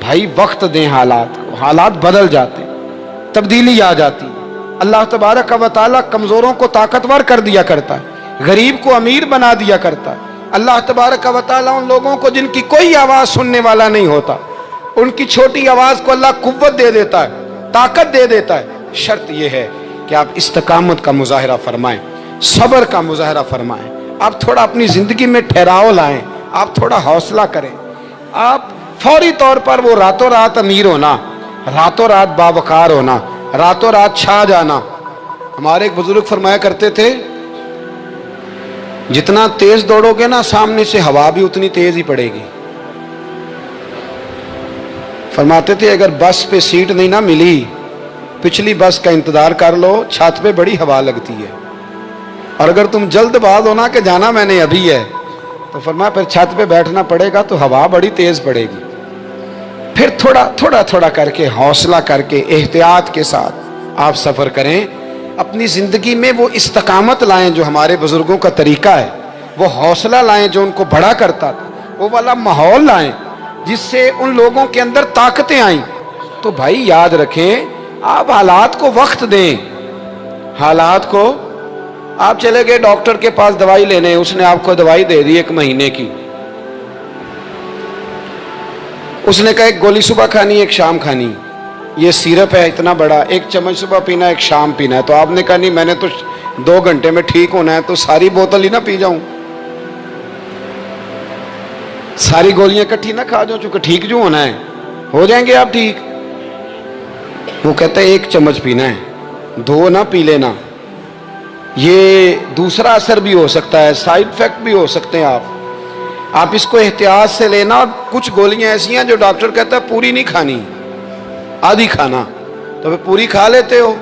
بھائی وقت دیں حالات کو، حالات بدل جاتے ہیں، تبدیلی آ جاتی ہے۔ اللہ تبارک و تعالیٰ کمزوروں کو طاقتور کر دیا کرتا ہے، غریب کو امیر بنا دیا کرتا ہے۔ اللہ تبارک و تعالیٰ ان لوگوں کو جن کی کوئی آواز سننے والا نہیں ہوتا، ان کی چھوٹی آواز کو اللہ قوت دے دیتا ہے، طاقت دے دیتا ہے۔ شرط یہ ہے کہ آپ استقامت کا مظاہرہ فرمائیں، صبر کا مظاہرہ فرمائیں، آپ تھوڑا اپنی زندگی میں ٹھہراؤ لائیں، آپ تھوڑا حوصلہ کریں۔ آپ فوری طور پر وہ راتوں رات امیر ہونا، راتوں رات باوقار ہونا، راتوں رات چھا جانا۔ ہمارے ایک بزرگ فرمایا کرتے تھے، جتنا تیز دوڑو گے نا سامنے سے ہوا بھی اتنی تیز ہی پڑے گی۔ فرماتے تھے اگر بس پہ سیٹ نہیں نہ ملی، پچھلی بس کا انتظار کر لو، چھت پہ بڑی ہوا لگتی ہے، اور اگر تم جلد باز ہونا کہ جانا میں نے ابھی ہے، تو فرمایا پھر چھت پہ بیٹھنا پڑے گا تو ہوا بڑی تیز پڑے گی۔ پھر تھوڑا تھوڑا کر کے، حوصلہ کر کے، احتیاط کے ساتھ آپ سفر کریں، اپنی زندگی میں وہ استقامت لائیں جو ہمارے بزرگوں کا طریقہ ہے، وہ حوصلہ لائیں جو ان کو بڑا کرتا تھا، وہ والا ماحول لائیں جس سے ان لوگوں کے اندر طاقتیں آئیں۔ تو بھائی یاد رکھیں، آپ حالات کو وقت دیں، حالات کو۔ آپ چلے گئے ڈاکٹر کے پاس دوائی لینے، اس نے آپ کو دوائی دے دی 1 مہینے کی، اس نے کہا 1 گولی صبح کھانی 1 شام کھانی، یہ سیرپ ہے اتنا بڑا، 1 چمچ صبح پینا 1 شام پینا ہے۔ تو آپ نے کہا نہیں میں نے تو 2 گھنٹے میں ٹھیک ہونا ہے، تو ساری بوتل ہی نہ پی جاؤں، ساری گولیاں کٹھی نہ کھا جاؤں، چونکہ ٹھیک جو ہونا ہے ہو جائیں گے آپ ٹھیک۔ وہ کہتا ہے 1 چمچ پینا ہے، 2 نہ پی لینا، یہ دوسرا اثر بھی ہو سکتا ہے، سائیڈ افیکٹ بھی ہو سکتے ہیں۔ آپ اس کو احتیاط سے لینا، اور کچھ گولیاں ایسی ہیں جو ڈاکٹر کہتا ہے پوری نہیں کھانی، آدھی کھانا، تو پھر پوری کھا لیتے ہو۔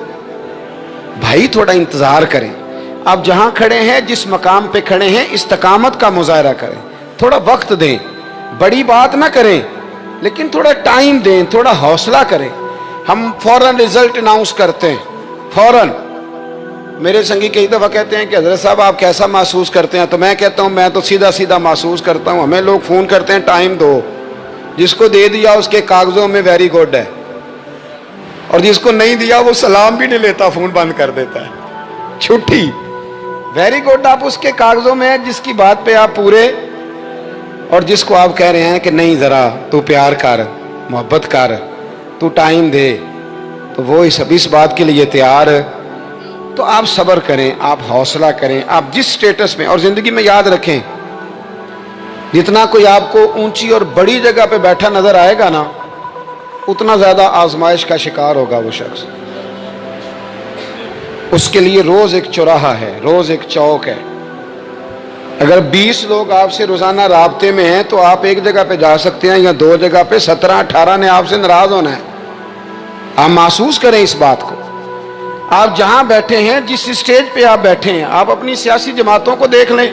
بھائی تھوڑا انتظار کریں، آپ جہاں کھڑے ہیں، جس مقام پہ کھڑے ہیں، استقامت کا مظاہرہ کریں، تھوڑا وقت دیں، بڑی بات نہ کریں لیکن تھوڑا ٹائم دیں، تھوڑا حوصلہ کریں۔ ہم فوراً رزلٹ اناؤنس کرتے ہیں، فوراً۔ میرے سنگی کئی دفعہ کہتے ہیں کہ حضرت صاحب آپ کیسا محسوس کرتے ہیں، تو میں کہتا ہوں میں تو سیدھا محسوس کرتا ہوں۔ ہمیں لوگ فون کرتے ہیں ٹائم دو، جس کو دے دیا اس کے کاغذوں میں ویری گڈ ہے، اور جس کو نہیں دیا وہ سلام بھی نہیں لیتا، فون بند کر دیتا ہے، چھٹی۔ ویری گڈ آپ اس کے کاغذوں میں ہے جس کی بات پہ آپ پورے، اور جس کو آپ کہہ رہے ہیں کہ نہیں ذرا تو پیار کر، محبت کر، تو ٹائم دے، تو وہ اس بات کے لیے تیار ہے۔ تو آپ صبر کریں، آپ حوصلہ کریں، آپ جس سٹیٹس میں، اور زندگی میں یاد رکھیں جتنا کوئی آپ کو اونچی اور بڑی جگہ پہ بیٹھا نظر آئے گا نا، اتنا زیادہ آزمائش کا شکار ہوگا وہ شخص۔ اس کے لیے روز ایک چوراہا ہے، روز ایک چوک ہے۔ اگر 20 لوگ آپ سے روزانہ رابطے میں ہیں تو آپ ایک جگہ پہ جا سکتے ہیں، یا 2 جگہ پہ 17-18 نے آپ سے ناراض ہونا ہے۔ آپ محسوس کریں اس بات کو۔ آپ جہاں بیٹھے ہیں، جس اسٹیج پہ آپ بیٹھے ہیں، آپ اپنی سیاسی جماعتوں کو دیکھ لیں،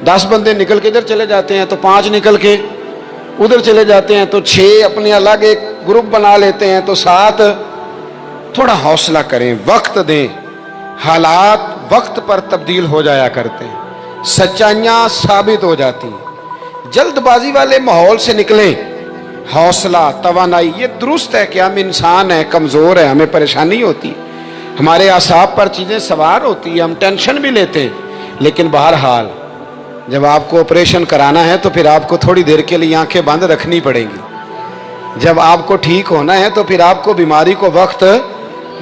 10 بندے نکل کے ادھر چلے جاتے ہیں تو 5 نکل کے ادھر چلے جاتے ہیں، تو 6 اپنے الگ ایک گروپ بنا لیتے ہیں، تو 7۔ تھوڑا حوصلہ کریں، وقت دیں، حالات وقت پر تبدیل ہو جایا کرتے ہیں، سچائیاں ثابت ہو جاتی ہیں۔ جلد بازی والے ماحول سے نکلیں، حوصلہ، توانائی، یہ درست ہے کہ ہم انسان ہیں، کمزور ہیں، ہمیں پریشانی ہوتی ہے، ہمارے اعصاب پر چیزیں سوار ہوتی ہیں، ہم ٹینشن بھی لیتے ہیں، لیکن بہرحال جب آپ کو آپریشن کرانا ہے تو پھر آپ کو تھوڑی دیر کے لیے آنکھیں بند رکھنی پڑیں گی۔ جب آپ کو ٹھیک ہونا ہے تو پھر آپ کو بیماری کو وقت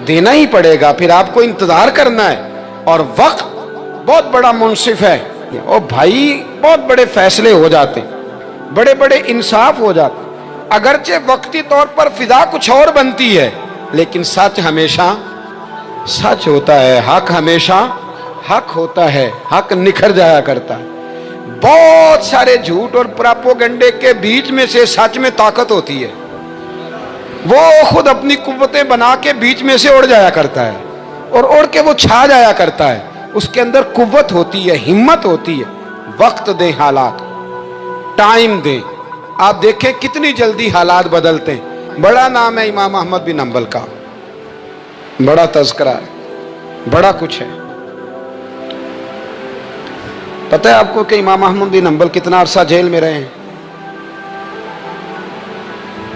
دینا ہی پڑے گا، پھر آپ کو انتظار کرنا ہے، اور وقت بہت بڑا منصف ہے۔ اور بھائی بہت بڑے فیصلے ہو جاتے ہیں، بڑے بڑے انصاف ہو جاتے ہیں، اگرچہ وقتی طور پر فضا کچھ اور بنتی ہے، لیکن سچ ہمیشہ سچ ہوتا ہے، حق ہمیشہ حق ہوتا ہے، حق نکھر جایا کرتا ہے۔ بہت سارے جھوٹ اور پراپوگنڈے کے بیچ میں سے سچ میں طاقت ہوتی ہے، وہ خود اپنی قوتیں بنا کے بیچ میں سے اڑ جایا کرتا ہے، اور اڑ کے وہ چھا جایا کرتا ہے، اس کے اندر قوت ہوتی ہے، ہمت ہوتی ہے۔ وقت دیں، حالات ٹائم دیں، آپ دیکھیں کتنی جلدی حالات بدلتے ہیں۔ بڑا نام ہے امام احمد بن حنبل کا، بڑا تذکرہ ہے، بڑا کچھ ہے۔ پتہ ہے آپ کو کہ امام احمد بن حنبل کتنا عرصہ جیل میں رہے ہیں؟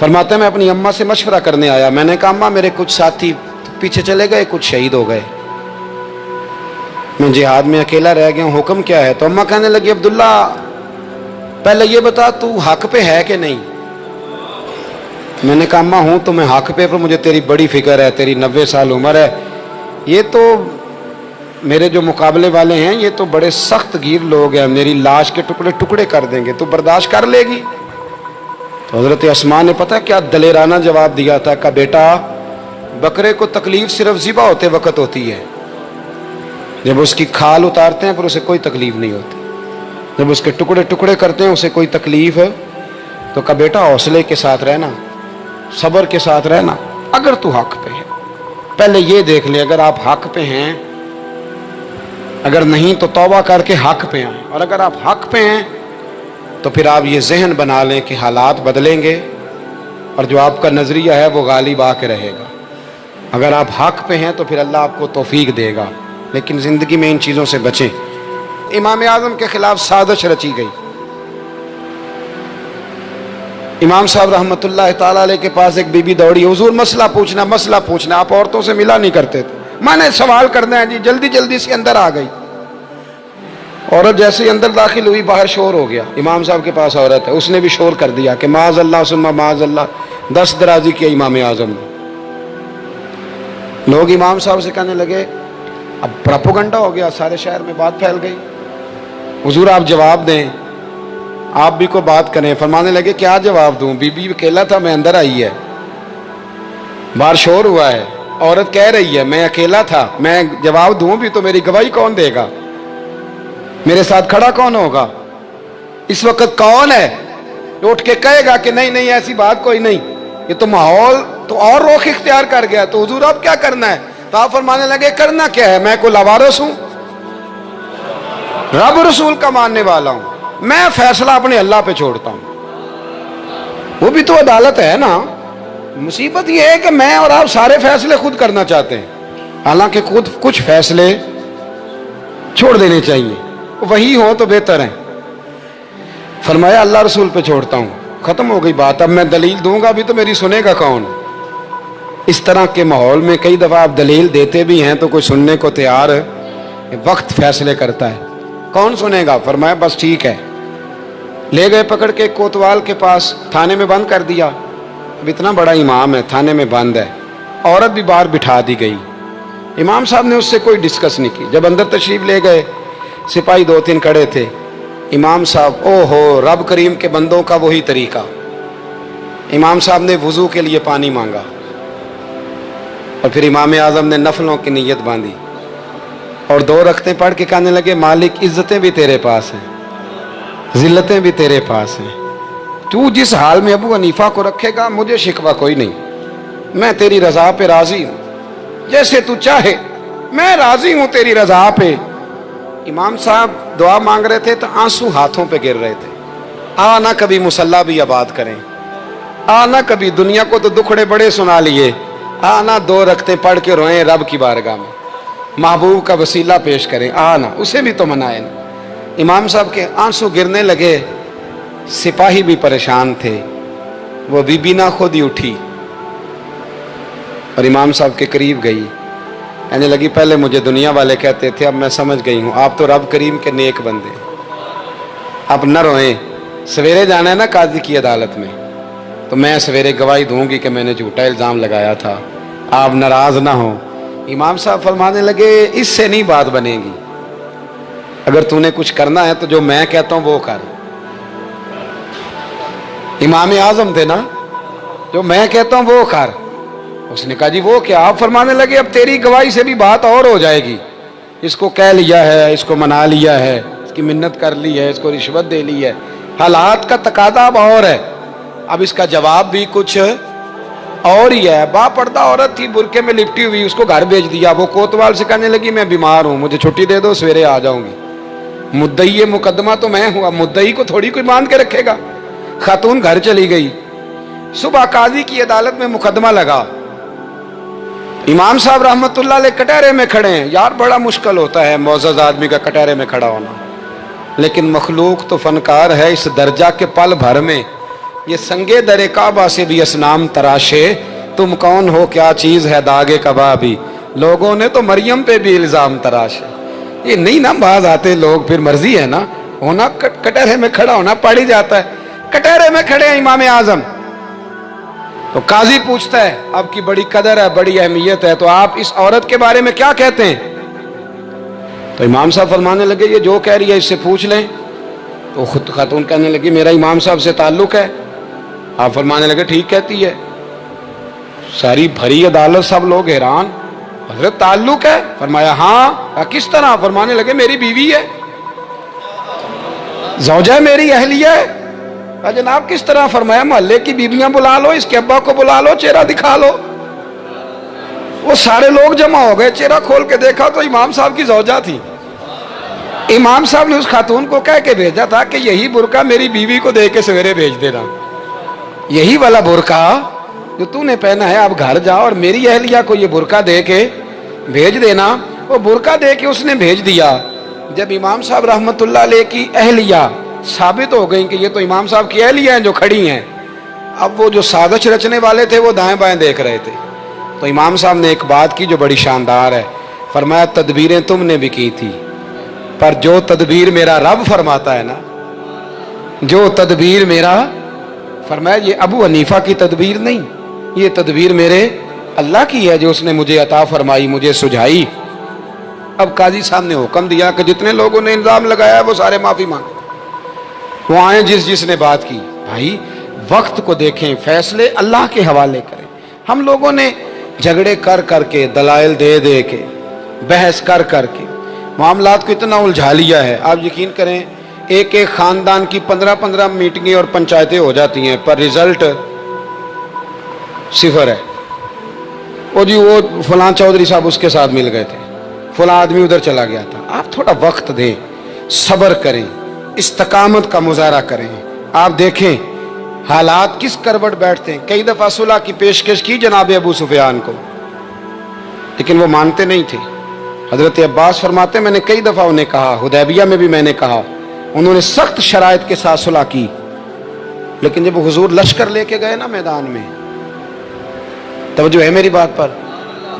فرماتے ہیں میں اپنی اماں سے مشورہ کرنے آیا، میں نے کہا اماں میرے کچھ ساتھی پیچھے چلے گئے، کچھ شہید ہو گئے، میں جہاد میں اکیلا رہ گیا ہوں، حکم کیا ہے؟ تو اماں کہنے لگی عبداللہ پہلے یہ بتا تو حق پہ ہے کہ نہیں؟ میں نے کہا اماں ہوں تو میں حق پہ، پر مجھے تیری بڑی فکر ہے، تیری 90 سال عمر ہے، یہ تو میرے جو مقابلے والے ہیں یہ تو بڑے سخت گیر لوگ ہیں، میری لاش کے ٹکڑے ٹکڑے کر دیں گے، تو برداشت کر لے گی؟ تو حضرت اسماء نے پتہ کیا دلیرانہ جواب دیا تھا کہ بیٹا بکرے کو تکلیف صرف ذبح ہوتے وقت ہوتی ہے، جب اس کی کھال اتارتے ہیں پر اسے کوئی تکلیف نہیں ہوتی، جب اس کے ٹکڑے ٹکڑے کرتے ہیں اسے کوئی تکلیف ہے۔ تو کہا بیٹا حوصلے کے ساتھ رہنا، صبر کے ساتھ رہنا، اگر تو حق پہ ہے پہلے یہ دیکھ لے، اگر آپ حق پہ ہیں، اگر نہیں تو توبہ کر کے حق پہ آئیں، اور اگر آپ حق پہ ہیں تو پھر آپ یہ ذہن بنا لیں کہ حالات بدلیں گے اور جو آپ کا نظریہ ہے وہ غالب آ کے رہے گا۔ اگر آپ حق پہ ہیں تو پھر اللہ آپ کو توفیق دے گا، لیکن زندگی میں ان چیزوں سے بچیں۔ امام اعظم کے خلاف سازش رچی گئی، امام صاحب رحمۃ اللہ تعالیٰ علیہ کے پاس ایک بی بی دوڑی، حضور مسئلہ پوچھنا، آپ عورتوں سے ملا نہیں کرتے تھے، میں نے سوال کرنا ہے جی، جلدی جلدی سے اندر آ گئی۔ عورت جیسے ہی اندر داخل ہوئی باہر شور ہو گیا، امام صاحب کے پاس عورت ہے، اس نے بھی شور کر دیا کہ معاذ اللہ ثم معاذ اللہ، 10 درازی کیا امام اعظم نے۔ لوگ امام صاحب سے کہنے لگے اب پراپوگنڈا ہو گیا، سارے شہر میں بات پھیل گئی، حضور آپ جواب دیں، آپ بھی کو بات کریں۔ فرمانے لگے کیا جواب دوں، بی بی اکیلا تھا، میں اندر آئی ہے، باہر شور ہوا ہے، عورت کہہ رہی ہے میں اکیلا تھا، میں جواب دوں بھی تو میری گواہی کون دے گا، میرے ساتھ کھڑا کون ہوگا، اس وقت کون ہے جو اٹھ کے کہے گا کہ نہیں نہیں ایسی بات کوئی نہیں، یہ تو ماحول تو اور رخ اختیار کر گیا، تو حضور اب کیا کرنا ہے؟ تو آپ فرمانے لگے کرنا کیا ہے، میں کوئی لاوارث ہوں، رب رسول کا ماننے والا ہوں، میں فیصلہ اپنے اللہ پہ چھوڑتا ہوں، وہ بھی تو عدالت ہے نا۔ مصیبت یہ ہے کہ میں اور آپ سارے فیصلے خود کرنا چاہتے ہیں، حالانکہ خود کچھ فیصلے چھوڑ دینے چاہیے، وہی ہو تو بہتر ہے۔ فرمایا اللہ رسول پہ چھوڑتا ہوں، ختم ہو گئی بات، اب میں دلیل دوں گا بھی تو میری سنے گا کون؟ اس طرح کے ماحول میں کئی دفعہ آپ دلیل دیتے بھی ہیں تو کوئی سننے کو تیار ہے، وقت فیصلے کرتا ہے، کون سنے گا؟ فرمایا بس ٹھیک ہے، لے گئے پکڑ کے کوتوال کے پاس، تھانے میں بند کر دیا، اب اتنا بڑا امام ہے تھانے میں بند ہے، عورت بھی باہر بٹھا دی گئی، امام صاحب نے اس سے کوئی ڈسکس نہیں کی۔ جب اندر تشریف لے گئے سپاہی 2-3 کھڑے تھے، امام صاحب او ہو رب کریم کے بندوں کا وہی طریقہ، امام صاحب نے وضو کے لیے پانی مانگا اور پھر امام اعظم نے نفلوں کی نیت باندھی اور 2 رکعتیں پڑھ کے کہنے لگے مالک عزتیں بھی تیرے پاس ہیں، ذلتیں بھی تیرے پاس ہیں، تو جس حال میں ابو حنیفہ کو رکھے گا مجھے شکوہ کوئی نہیں، میں تیری رضا پہ راضی ہوں، جیسے تو چاہے میں راضی ہوں تیری رضا پہ۔ امام صاحب دعا مانگ رہے تھے تو آنسو ہاتھوں پہ گر رہے تھے، آنا کبھی مصلی بھی آباد کریں، آنا کبھی دنیا کو تو دکھڑے بڑے سنا لیے، آنا 2 رکعتیں پڑھ کے روئیں رب کی بارگاہ میں، محبوب کا وسیلہ پیش کریں، آنا اسے بھی تو منائیں۔ امام صاحب کے آنسو گرنے لگے، سپاہی بھی پریشان تھے، وہ بی بی نہ خود ہی اٹھی اور امام صاحب کے قریب گئی، کہنے لگی پہلے مجھے دنیا والے کہتے تھے اب میں سمجھ گئی ہوں آپ تو رب کریم کے نیک بندے، اب نہ روئیں، سویرے جانا ہے نا قاضی کی عدالت میں، تو میں سویرے گواہی دوں گی کہ میں نے جھوٹا الزام لگایا تھا، آپ ناراض نہ ہوں۔ امام صاحب فرمانے لگے اس سے نہیں بات بنے گی، اگر تو نے کچھ کرنا ہے تو جو میں کہتا ہوں وہ کر، امام اعظم تھے نا، جو میں کہتا ہوں وہ کر۔ اس نے کہا جی وہ کیا؟ آپ فرمانے لگے اب تیری گواہی سے بھی بات اور ہو جائے گی، اس کو کہہ لیا ہے، اس کو منا لیا ہے، اس کی منت کر لی ہے، اس کو رشوت دے لی ہے، حالات کا تقاضا اب اور ہے، اب اس کا جواب بھی کچھ اور ہی ہے۔ با پردہ عورت تھی برقعے میں لپٹی ہوئی، اس کو گھر بھیج دیا، وہ کوتوال سے کہنے لگی میں بیمار ہوں مجھے چھٹی دے دو سویرے آ جاؤں گی، مدعی مقدمہ تو میں ہوں، اب مدعی کو تھوڑی کوئی باندھ کے رکھے گا۔ خاتون گھر چلی گئی، صبح قاضی کی عدالت میں مقدمہ لگا، امام صاحب رحمت اللہ علیہ کٹہرے میں کھڑے ہیں، یار بڑا مشکل ہوتا ہے معزز آدمی کا کٹہرے میں کھڑا ہونا، لیکن مخلوق تو فنکار ہے، اس درجہ کے پل بھر میں یہ سنگے در کعبہ سے بھی اسنام تراشے، تم کون ہو کیا چیز ہے داغے کبابی، لوگوں نے تو مریم پہ بھی الزام تراشے۔ یہ نہیں نا باز آتے لوگ، پھر مرضی ہے نا، ہونا کٹہرے میں کھڑا ہونا پڑ ہی جاتا ہے۔ کٹہرے میں کھڑے ہیں امام اعظم، تو قاضی پوچھتا ہے آپ کی بڑی قدر ہے، بڑی اہمیت ہے، تو آپ اس عورت کے بارے میں کیا کہتے ہیں؟ تو امام صاحب فرمانے لگے یہ جو کہہ رہی ہے اس سے پوچھ لیں۔ تو خود خاتون کہنے لگی میرا امام صاحب سے تعلق ہے۔ آپ فرمانے لگے ٹھیک کہتی ہے۔ ساری بھری عدالت سب لوگ حیران، حضرت تعلق ہے؟ فرمایا ہاں۔ کس طرح؟ فرمانے لگے میری بیوی ہے، زوجہ میری اہلیہ ہے۔ جناب کس طرح؟ فرمایا محلے کی بیویاں بلا لو، اس کے ابا کو بلا لو، چہرہ دکھا لو۔ وہ سارے لوگ جمع ہو گئے، چہرہ کھول کے دیکھا تو امام صاحب کی زوجہ تھی۔ امام صاحب نے اس خاتون کو کہہ کے بھیجا تھا کہ یہی برقع میری بیوی کو دے کے سویرے بھیج دینا، یہی والا برقع جو تو نے پہنا ہے، اب گھر جا اور میری اہلیہ کو یہ برقع دے کے بھیج دینا۔ وہ برقع دے کے اس نے بھیج دیا۔ جب امام صاحب رحمت اللہ علیہ کی اہلیہ ثابت ہو گئی کہ یہ تو امام صاحب کی اہلیہ ہیں جو کھڑی ہیں، اب وہ جو سازش رچنے والے تھے وہ دائیں بائیں دیکھ رہے تھے۔ تو امام صاحب نے ایک بات کی جو بڑی شاندار ہے، فرمایا تدبیریں تم نے بھی کی تھی، پر جو تدبیر میرا رب فرماتا ہے نا، جو تدبیر میرا، فرمایا یہ ابو حنیفہ کی تدبیر نہیں، یہ تدبیر میرے اللہ کی ہے جو اس نے مجھے عطا فرمائی، مجھے سجھائی۔ اب قاضی صاحب نے حکم دیا کہ جتنے لوگوں نے الزام لگایا ہے وہ سارے معافی مانگیں، وہ آئیں جس نے بات کی۔ بھائی وقت کو دیکھیں، فیصلے اللہ کے حوالے کریں۔ ہم لوگوں نے جھگڑے کر کر کے، دلائل دے دے کے، بحث کر کر کے معاملات کو اتنا الجھا لیا ہے۔ آپ یقین کریں ایک ایک خاندان کی 15 میٹنگیں اور پنچایتیں ہو جاتی ہیں، پر رزلٹ صفر ہے۔ وہ جی وہ فلاں چودھری صاحب اس کے ساتھ مل گئے تھے، فلاں آدمی ادھر چلا گیا تھا۔ آپ تھوڑا وقت دیں، صبر کریں، استقامت کا مظاہرہ کریں۔ آپ دیکھیں حالات کس کروٹ بیٹھتے ہیں۔ کئی دفعہ صلح کی پیشکش کی جناب ابو سفیان کو، لیکن وہ مانتے نہیں تھے۔ حضرت عباس فرماتے میں نے کئی دفعہ انہیں کہا، حدیبیہ میں بھی میں نے کہا، انہوں نے سخت شرائط کے ساتھ صلح کی، لیکن جب حضور لشکر لے کے گئے نا میدان میں، توجہ ہے میری بات پر،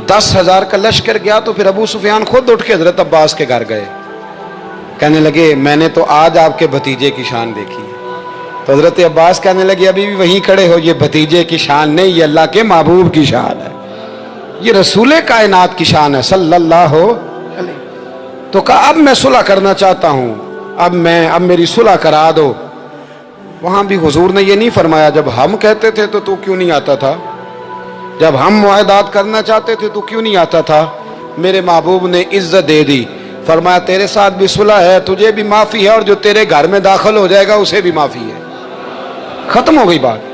10,000 کا لشکر گیا تو پھر ابو سفیان خود اٹھ کے حضرت عباس کے گھر گئے، کہنے لگے میں نے تو آج آپ کے بھتیجے کی شان دیکھی ہے۔ تو حضرت عباس کہنے لگے ابھی بھی وہیں کھڑے ہو، یہ بھتیجے کی شان نہیں، یہ اللہ کے محبوب کی شان ہے، یہ رسول کائنات کی شان ہے صلی اللہ علیہ۔ تو کہا اب میں صلح کرنا چاہتا ہوں، اب میری صلح کرا دو۔ وہاں بھی حضور نے یہ نہیں فرمایا جب ہم کہتے تھے تو کیوں نہیں آتا تھا، جب ہم معاہدات کرنا چاہتے تھے تو کیوں نہیں آتا تھا۔ میرے محبوب نے عزت دے دی، فرمایا تیرے ساتھ بھی صلح ہے، تجھے بھی معافی ہے، اور جو تیرے گھر میں داخل ہو جائے گا اسے بھی معافی ہے۔ ختم ہو گئی بات۔